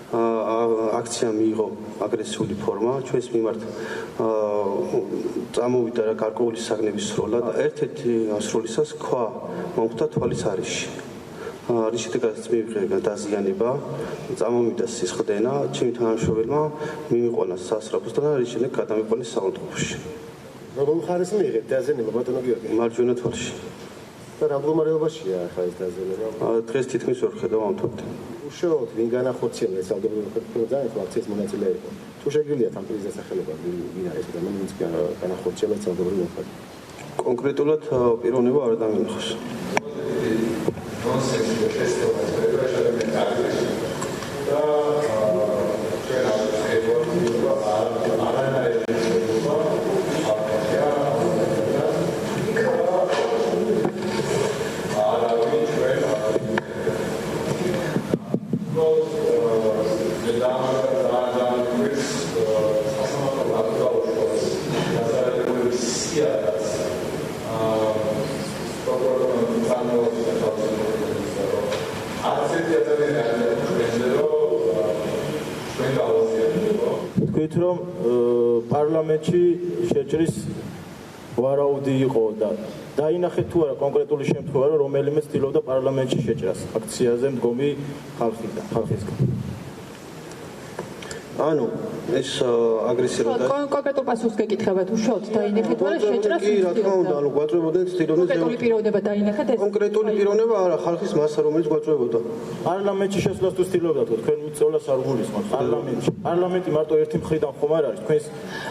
აქცია მიიღო აგრესიული ფორმა, ჩვენს მიმართ წამოვიდა რა გარკვეული საგნების სროლა და ერთ-ერთი სროლისას ქვა მომხდა თვალის არეში. რისითაც მიიღება დაზიანება, წამოვიდა სისხლდენა, ჩემი თანამშრომელმა მიმიყვანა სასწრაფოს და რის შემდეგ გადამიყვანეს საავადმყოფოში. როგორ მხარეს მიიღეთ დაზიანება ბატონო გიორგი? მარჯვენა თვალში. და რა მდგომარეობაშია ახლა ეს დაზიანება? დღეს თითქმის ვერ ხედავ ამ თვალით. უშუალოდ ვინ განახორციელა ეს ალგორითმი ძალიან ხო აქციის მონაწილე იყო. თუ შეგიძლიათ ამ პრიზის სახელობა ვინ არის და ვინც განახორციელა ეს ალგორითმი? კონკრეტულად პიროვნება არ დამინახავს. თქვით რომ პარლამენტში შეჭრის ვარაუდი იყო და დაინახეთ თუ არა კონკრეტული შემთხვევა რომ რომელიმე ცდილობდა პარლამენტში შეჭრას აქციაზე მდგომი ხალხისგან. ანუ ეს აგრესიულად კონკრეტულ პასუხს გეკითხებათ უშუალოდ დაინახეთ თუ არა შეჭრას კი რა თქმა უნდა ანუ გვაწვევოდნენ ცდილობდნენ კონკრეტული პიროვნება დაინახეთ ეს კონკრეტული პიროვნება არა ხალხის მასა რომელიც გვაწვევოდა პარლამენტში შესვლას თუ ცდილობდა თქვენ მიწოლას არ გულისხმობთ პარლამენტი მარტო ერთი მხრიდან ხომ არ არის თქვენს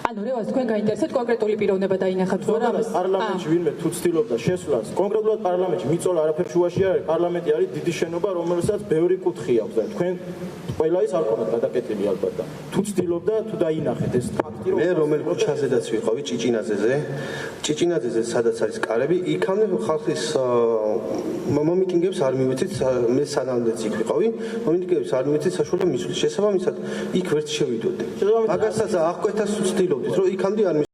ანუ რევას თქვენ გაინტერესებთ კონკრეტული პიროვნება დაინახათ თუ არა პარლამენტში ვინმე თუ ცდილობდა შესვლას კონკრეტულად პარლამენტში მიწოლა არაფერ შუაში არ არის პარლამენტი არის დიდი შენობა რომელსაც ბევრი კუთხე აქვს და თქვენ ყველა ის არ ქონდათ გადაკეტილი ალბათ და თუ ცდილობდა თუ დაინახეთ ეს ფაქტი მე რომელ ქუჩაზედაც ვიყავი ჭიჭინაძეზე სადაც არის კარები იქამდე ხალხის მომიტინგებს არ მივეცით მე სანამდეც იქ ვიყავი მომიტინგებს არ მივეცით საშუალო მისვლის შესაბამისად იქ ვერც შევიდოდი მაგასაც აღკვეთას ვცდილობდით რომ იქამდე არ